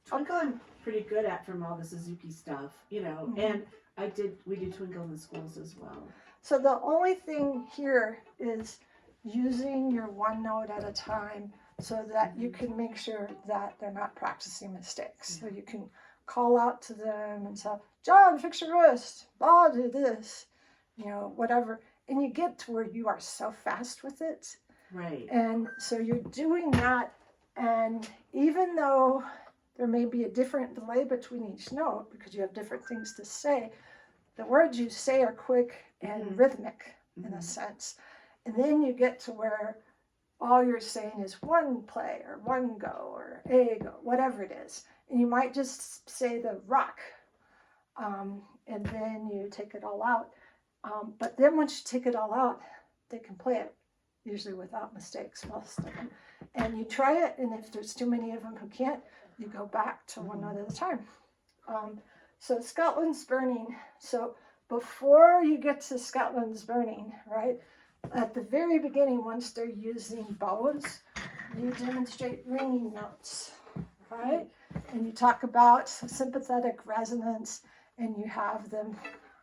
Twinkle I'm pretty good at from all the Suzuki stuff, and we did Twinkle in the schools as well. So the only thing here is using your one note at a time so that you can make sure that they're not practicing mistakes. So you can call out to them and say, John, fix your wrist. Bob, do this, whatever. And you get to where you are so fast with it. Right. And so you're doing that. And even though there may be a different delay between each note because you have different things to say, the words you say are quick and rhythmic in a sense. And then you get to where all you're saying is one play or one go or a go, whatever it is. And you might just say the rock, and then you take it all out. But then once you take it all out, they can play it, usually without mistakes, most of them. And you try it, and if there's too many of them who can't, you go back to one note at a time. So Scotland's Burning. So before you get to Scotland's Burning, right, at the very beginning, once they're using bows, you demonstrate ringing notes, right? And you talk about sympathetic resonance, and you have them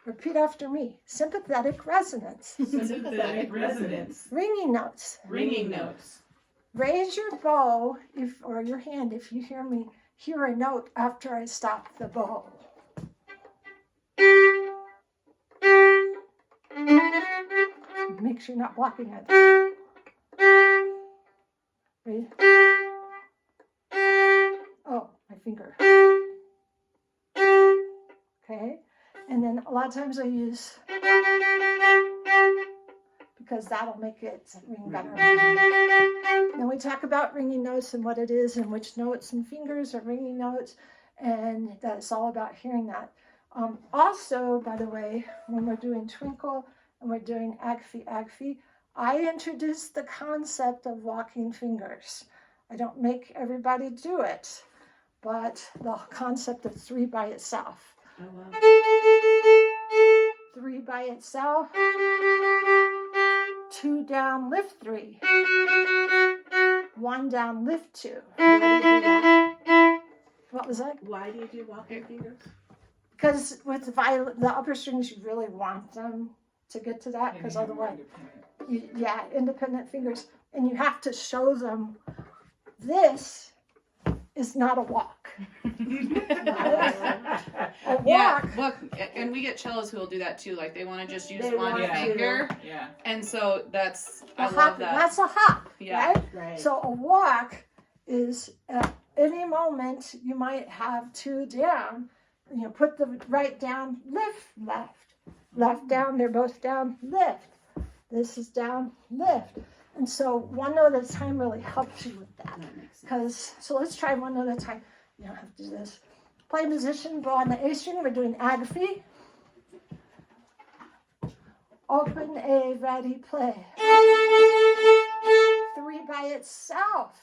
repeat after me. Sympathetic resonance. Sympathetic resonance. Ringing notes. Ringing notes. Raise your bow or your hand if you hear a note after I stop the bow. Make sure you're not blocking it. Ready? Oh, my finger. Okay. And then a lot of times I use, because that'll make it ring better. Then we talk about ringing notes and what it is and which notes and fingers are ringing notes, and that it's all about hearing that. Also, by the way, when we're doing Twinkle and we're doing Agfi, I introduce the concept of walking fingers. I don't make everybody do it, but the concept of 3 by itself. Oh, wow. 3 by itself. 2 down, lift 3. 1 down, lift 2. What was that? Why do you do walking fingers? Because with the upper strings, you really want them to get to that, because otherwise, independent fingers. And you have to show them this is not a walk. A walk. Yeah, look, and we get cellos who will do that too. Like they want to just use one finger. Yeah. And so I hop, love that. That's a hop, Yeah. right? So a walk is at any moment you might have 2 down. Put the right down, lift, left down, they're both down, lift. This is down, lift. And so 1 note at a time really helps you with that. So let's try 1 note at a time. You don't have to do this. Play musician, bow on the A string. We're doing Agfi. Open A, ready, play. 3 by itself,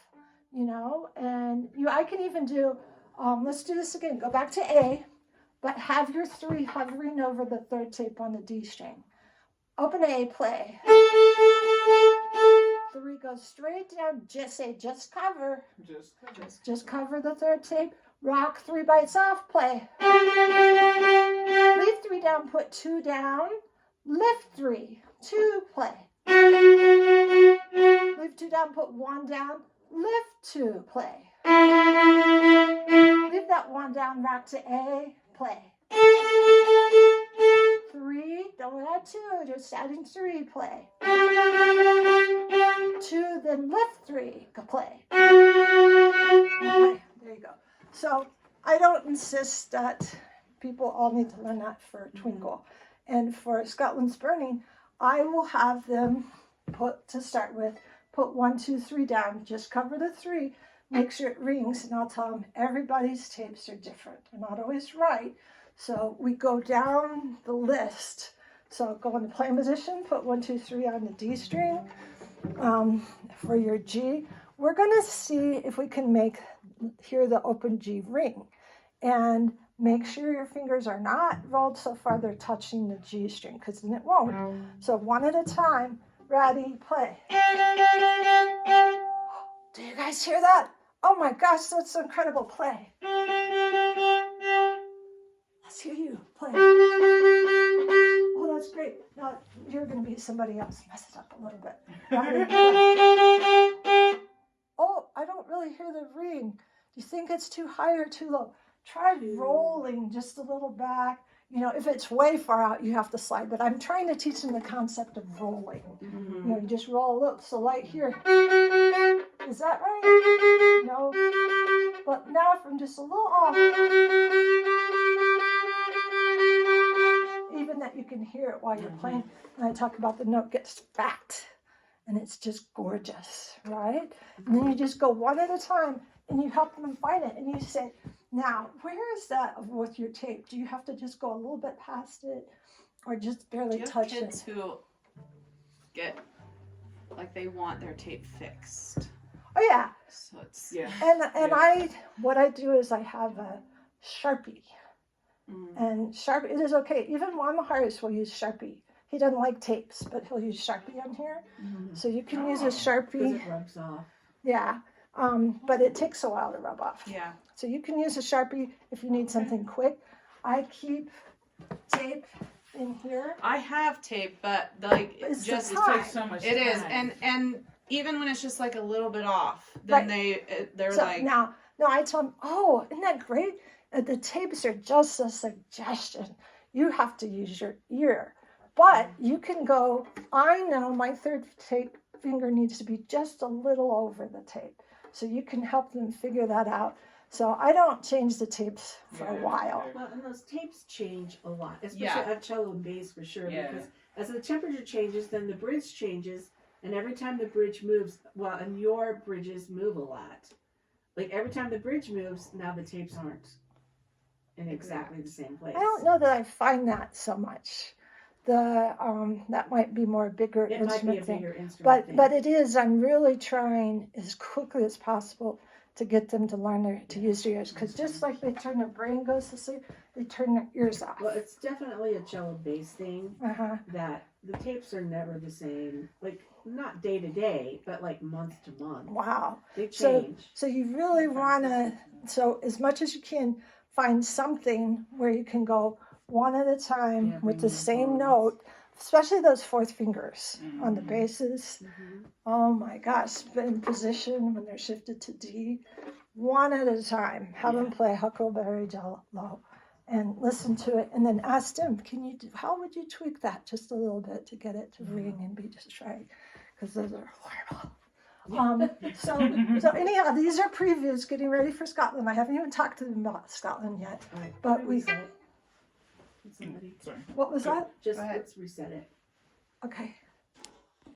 and I can even do, let's do this again. Go back to A, but have your 3 hovering over the 3rd tape on the D string. Open A, play. 3 goes straight down. Just cover. Just cover the 3rd tape. Rock 3 by itself, play. Leave 3 down, put 2 down. Lift 3, 2, play. Leave 2 down, put 1 down. Lift 2, play. Leave that 1 down, rock to A, play. 3, don't add 2, just adding 3, play. 2, then lift 3, go play. Okay, there you go. So I don't insist that people all need to learn that for Twinkle. And for Scotland's Burning, I will have them put 1, 2, 3 down, just cover the 3, make sure it rings, and I'll tell them everybody's tapes are different. They're not always right. So we go down the list. So go on the play musician, put 1, 2, 3 on the D string. For your G, we're going to see if we can hear the open G ring. And make sure your fingers are not rolled so far they're touching the G string, because then it won't. So 1 at a time, ready, play. Do you guys hear that? Oh my gosh, that's incredible. Play. Let's hear you play. Oh, that's great. Now you're going to be somebody else. Mess it up a little bit. Oh, I don't really hear the ring. Do you think it's too high or too low? Try rolling just a little back. You know, if it's way far out, you have to slide. But I'm trying to teach them the concept of rolling. Mm-hmm. You know, you just roll a little. So like here. Is that right? No. But now if I'm just a little off. Even that you can hear it while you're playing. And I talk about the note gets fat. And it's just gorgeous, right? And then you just go one at a time and you help them find it. And you say, now, where is that with your tape? Do you have to just go a little bit past it or just barely Do you have touch kids it? who get, like, they want their tape fixed? Oh, yeah. So it's, And what I do is I have a Sharpie. And Sharpie, it is okay. Even Juan Maharis will use Sharpie. He doesn't like tapes, but he'll use Sharpie on here. Mm-hmm. So you can use a Because Sharpie. it rubs off. Yeah. But it takes a while to rub off. yeah. So you can use a Sharpie if you need something quick. I keep tape in here. I have tape, but like It's just the It time. takes so much it is, time. and even when it's just like a little bit off, then Right. they're So like, now I tell them, oh, isn't that great? The tapes are just a suggestion. You have to use your ear. But you can go, I know my third tape finger needs to be just a little over the tape. So you can help them figure that out. So I don't change the tapes for a while. Well, and those tapes change a lot, especially Yeah. at cello and bass for sure. Yeah. Because as the temperature changes, then the bridge changes, and every time the bridge moves, well, and your bridges move a lot. Like every time the bridge moves, now the tapes aren't in exactly the same place. I don't know that I find that so much. That might be more bigger It might be a instrument thing. bigger instrument thing. But it is. I'm really trying as quickly as possible to get them to learn to use their ears, because just like they turn their brain goes to sleep, they turn their ears off. Well, it's definitely a cello bass thing that the tapes are never the same. Like not day to day, but like month to month. Wow. They So- change. So you really want to. So as much as you can, find something where you can go one at a time Yeah, with the bring same them note, especially those fourth fingers on the Mhm. basses. Mhm. Oh my gosh, in position when they're shifted to D, one at a time. Have them play Huckleberry Jello and listen to it, and then ask them, how would you tweak that just a little bit to get it to ring and be just right? Because those are horrible. So anyhow, these are previews getting ready for Scotland. I haven't even talked to them about Scotland yet. All right, But let me we- reset it. Somebody, Sorry. What was that? just Go ahead. let's reset it. Okay.